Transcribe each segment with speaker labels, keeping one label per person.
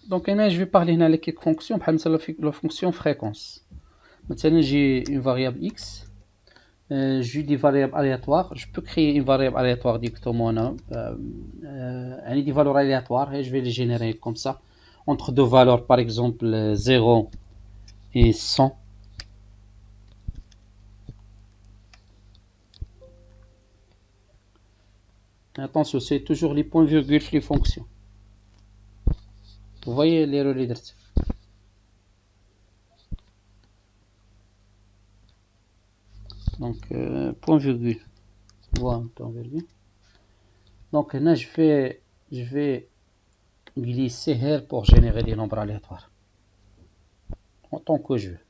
Speaker 1: Donc هنا je vais parler هنا على quelques fonctions بحال مثلا la fonction fréquence. Maintenant j'ai une variable x, j'ai des variables aléatoires. Je peux créer une variable aléatoire directement là. Des valeurs aléatoires et je vais les générer comme ça entre deux valeurs, par exemple 0 et 100. Attention, c'est toujours les points virgules les fonctions. Vous voyez les relais d'ert. Donc point virgule. Voilà, point virgule. Donc là je vais glisser here pour générer des nombres aléatoires en tant que je veux.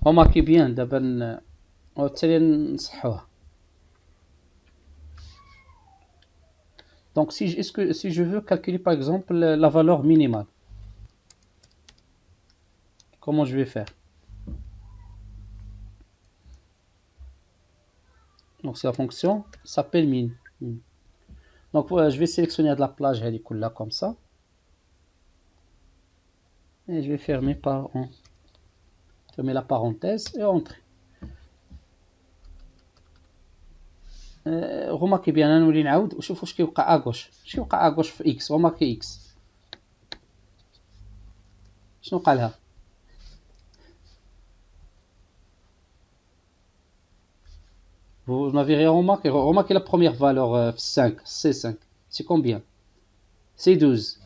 Speaker 1: remarquez bien d'abord نصحوها. Donc si je veux calculer par exemple la valeur minimale, comment je vais faire? Donc c'est la fonction s'appelle min. Donc voilà, je vais sélectionner de la plage là comme ça et je vais fermer la parenthèse et entrer. remarquez bien انا نولي نعاود وشوفوا واش كيوقع اغوش في اكس. remarquez اكس شنو وقع لها. vous n'avez rien remarqué. remarquez la première valeur 5 c'est 5 c'est combien? c'est 12.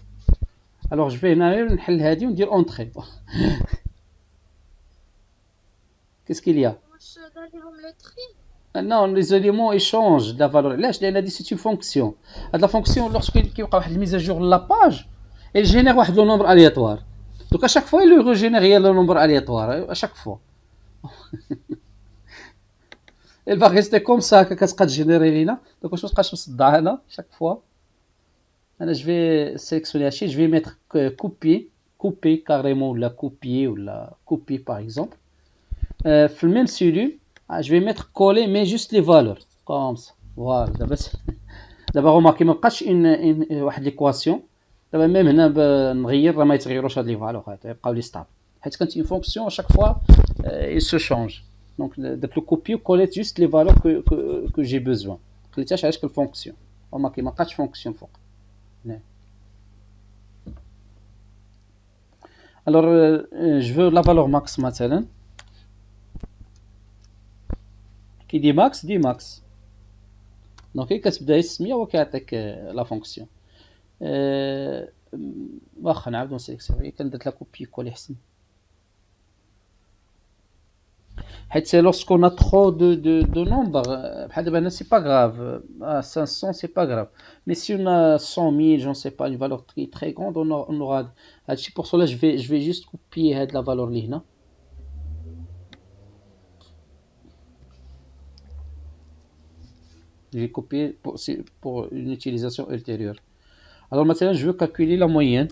Speaker 1: alors je vais هنا نحل هذه وندير entrer. qu'est-ce qu'il y a? Non, les éléments échangent de la valeur. Là, je l'ai dit, c'est une fonction. La fonction, lorsqu'il y a une mise à jour de la page, elle génère un nombre aléatoire. Donc à chaque fois, il régénère le nombre aléatoire. À chaque fois. Elle va rester comme ça, qu'elle générer là. Donc je vais chaque fois. Alors, je vais sélectionner je vais mettre couper carrément, la copier ou la copier par exemple. Le même cellule. je vais mettre coller mais juste les valeurs comme ça. voilà d'abord remarquez ما بقاش واحد l'équation. دابا même هنا نغير راه ما يتغيروش هاد لي فالور هاد يبقاو لي ستابل حيت كانت une fonction à chaque fois il se change. donc درت le copier coller juste les valeurs que j'ai besoin. خليتهاش على شكل fonction. remarquez ما بقاتش fonction فوق. alors je veux la valeur max مثلا. كي دي ماكس دي ماكس. دونك كي كتبدا السميه هو كيعطيك لا فونكسيون. واخا نعاودو نسيليكسيوني كان درت لا كوبي كولي احسن حيت لوسكون ا ترو دو نومبر بحال دابا هنا سي با غراف 500 سي با غراف مي سي اون 100000 جون سي با اون فالور تري غروند اون اورا هادشي بور سولا جو في جوست كوبيي هاد لا فالور اللي هنا. je vais copier pour une utilisation ultérieure. alors maintenant je veux calculer la moyenne.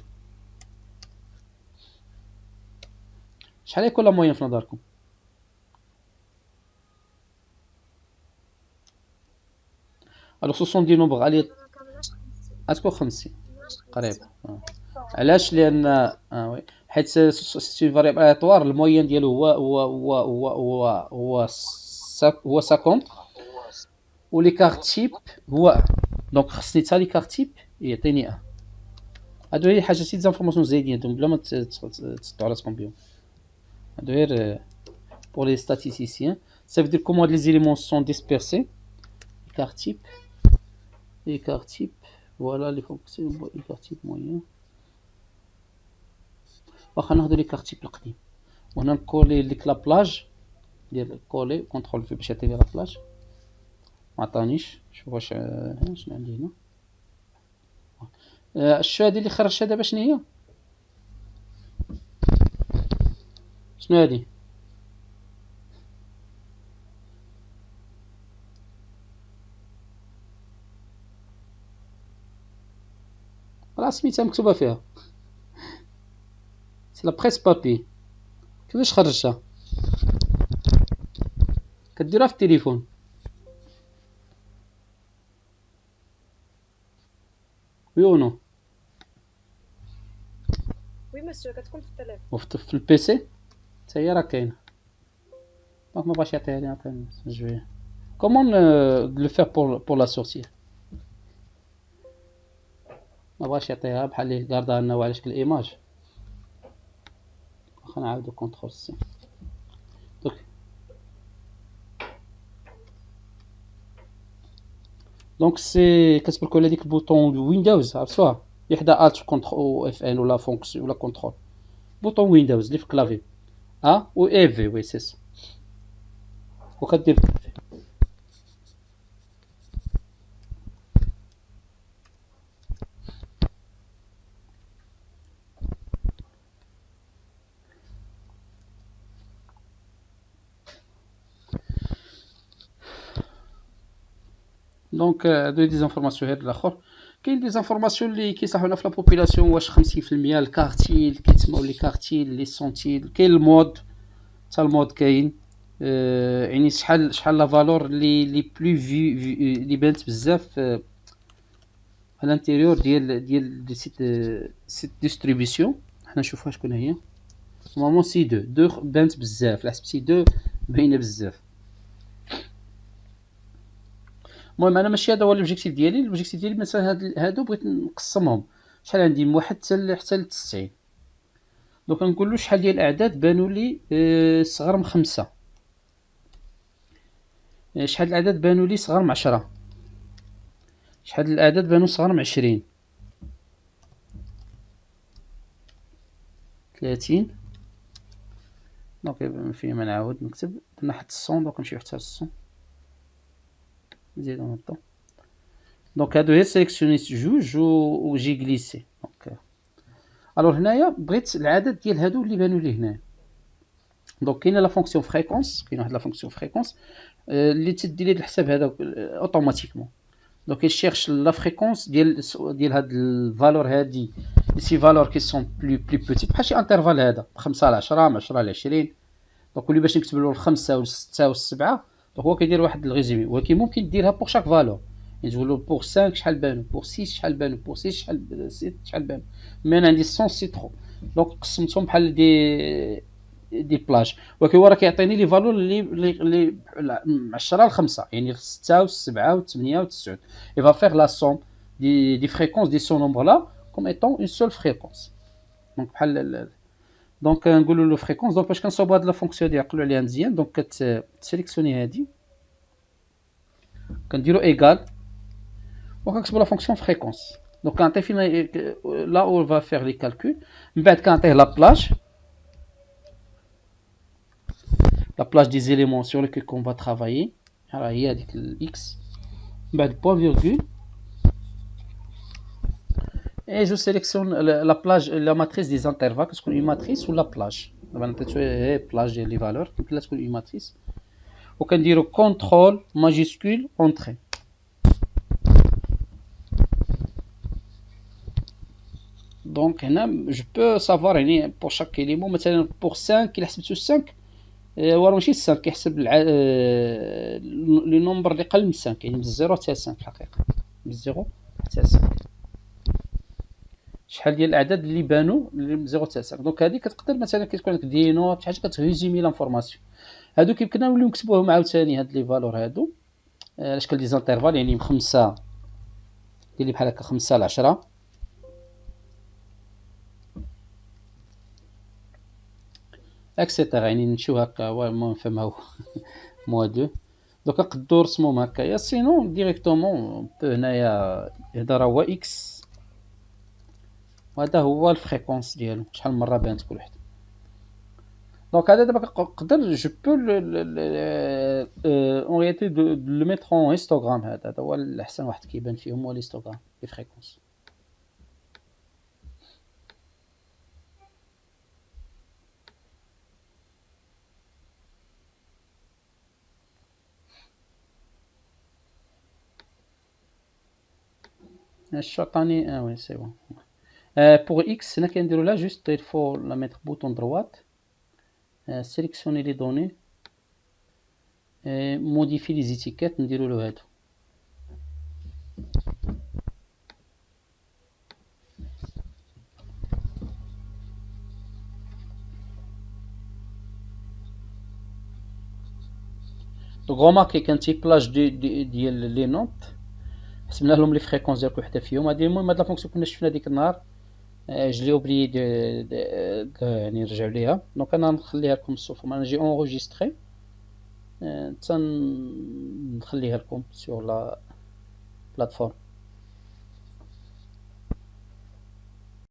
Speaker 1: شحال يكون لا موين في نظركم؟ alors ce sont des nombres علي اسكو 50 قريب. علاش؟ لان وي حيت سي فاريابل الياتوار الموين ديالو هو 50 وليكار تيب هو دونك خصني حتى ليكار تيب يعطيني هادو هي حاجه سي ديزانفورماسيون زايدين دوك بلا ما تسطوا راسكم بهم. هادو غير pour les statisticiens. ça veut dire comment les éléments sont dispersés. écart type voilà les fonctions écart type moyen. واخا ناخذ l'écart type القديم وهنا نكولي ليك لا بلاج ديال كولي كونترول في باش يعطيني لا بلاج. ما عطانيش. شوف واش شنو عندي هنا. الشو هادي اللي خرجتها دابا شنو هي؟ شنو هادي؟ راه سميتها مكتوبه فيها سي لا بريس بابي. كيفاش خرجتها؟ كديرها في التليفون. وي او نو؟
Speaker 2: وي مسيو كتكون في التليفون.
Speaker 1: وفي البيسي حتى هي راه كاينه. دونك ما بغاش يعطيها لي، عطيني جوي. كومون لو فير بور لا سورسير؟ ما بغاش يعطيها بحال اللي كاردها لنا على شكل ايماج. واخا نعاودو كونترول سي. دونك سي كتبركو هذيك البوطون ويندوز، عرفتوها اللي حدا الت كونترول اف ان ولا فونكسيون ولا كونترول، بوطون ويندوز اللي في الكلافي و اف في. وي سي سا. وكدير دونك هادو دي زانفورماسيون. هاد الاخر كاين دي زانفورماسيون اللي كيصلحونا في لا بوبولاسيون، واش 50% الكارتيل كيتسموا لي كارتيل لي سونتيل. كاين المود، حتى المود كاين يعني شحال لا فالور لي بلو لي بانت بزاف على الانتيريور ديال سيت ديستريبيسيون. حنا نشوفوها شكون هي. نورمالمون سي دو بانت بزاف، على حسب سي دو باينه بزاف. المهم انا ماشي هذا هو لوبجيكتيف ديالي. لوبجيكتيف ديالي مثلا هادو بغيت نقسمهم. شحال عندي؟ من واحد حتى ل 90. دونك نقول له شحال ديال الاعداد بانوا لي صغر من 5، شحال الاعداد بانوا لي صغر من 10، شحال الاعداد بانوا صغر من 20، 30. دونك فين ما نعاود نكتب درنا حتى 100. دونك نمشيو حتى ل 100 نزيدو نحطو. دونك هادو هي سيليكسيونيت جوج وجي غليسي. دونك الوغ هنايا بغيت العدد ديال هادو اللي بانوا لي هنايا. دونك كاينه لا فونكسيون فريكونس، كاينه واحد لا فونكسيون فريكونس اللي تدير لي الحساب هذا اوتوماتيكمون. دونك يشيرش لا فريكونس ديال هاد الفالور هادي، سي فالور كي سون بلو بوتيت بحال شي انترفال هذا 5 ل 10 من 10 ل 20. دونك اللي باش نكتب له الخمسه والسته والسبعه، دونك هو كيدير واحد الريزومي. ولكن ممكن ديرها بور شاك فالور، يعني تقول له بور 5 شحال بانوا، بور 6 شحال بانوا، بور 6 شحال بانوا. مي انا عندي 100 سي ترو، دونك قسمتهم بحال دي بلاج. ولكن هو راه كيعطيني لي فالور اللي 10 ل 5، يعني 6 و7 و8 و9. il va faire la somme des fréquences de ce nombre là comme étant une seule fréquence. دونك بحال دونك نقولوا له فريكونس. دونك باش كنصاوبوا هاد لا فونكسيون ديال عقلوا عليها مزيان. دونك كتسيليكسيوني هادي، كنديرو ايغال، وكنكتبوا لا فونكسيون فريكونس. دونك كنعطي فين لا او فا فير لي كالكول. من بعد كنعطيه لا بلاج دي زيليمون سور ليكول كون فا ترافايي، راه هي هذيك الاكس. من بعد بوان فيرغول اي جو سيليكسيون لا بلاج لا ماتريس دي زانترفال. كتكون اون ماتريس ولا بلاج. دابا نعطيتو هي بلاج ديال لي فالور، كيمكن لها تكون اون ماتريس. وكنديرو كونترول ماجيسكول اونتري. دونك هنا جو بو سافوار يعني بور شاك اليمون. مثلا بور 5 الا حسبتو 5 هو ماشي 5، كيحسب لو نومبر اللي قل من 5، يعني من 0 حتى 5 في الحقيقه، من 0 حتى 5 شحال ديال الاعداد اللي بانوا من 0 حتى 5. دونك هذه كتقدر مثلا كتكون عندك دي نوت شي حاجه كتريزومي لانفورماسيون. هادو كيمكننا نوليو نكتبوهم عاوتاني هاد لي فالور هادو على شكل دي زانترفال، يعني من 5 دير لي بحال هكا 5 ل 10 اكسيتيرا، يعني نمشيو هكا. المهم نفهمها موا 2. دونك نقدروا نرسموهم هكايا. سينو ديريكتومون بو هنايا هذا راه هو اكس، وهذا هو الفريكونس ديالو، شحال من مره بانت كل وحده. دونك هذا دابا كنقدر جو بو اون رياليتي لو ميتر اون هيستوغرام. هذا هو الاحسن واحد كيبان فيهم هو الهيستوغرام لي فريكونس. اش عطاني؟ وي سي بون. بور اكس هنا كنديرو لا جوست il faut la mettre bouton droite, sélectionner les données موديفي لي زيتيكات نديرو له هادو. دونك غوماركي كان تيبلاج ديال لي نوت حسبنا لهم لي فريكونس ديال كل وحده فيهم. هادي المهم هاد لا فونكسيون كنا شفنا ديك النهار، جو لي اوبليي يعني نرجعوا ليها. دونك انا نخليها لكم الصوف، انا نجي اونغيستري نخليها لكم سور لا بلاتفورم.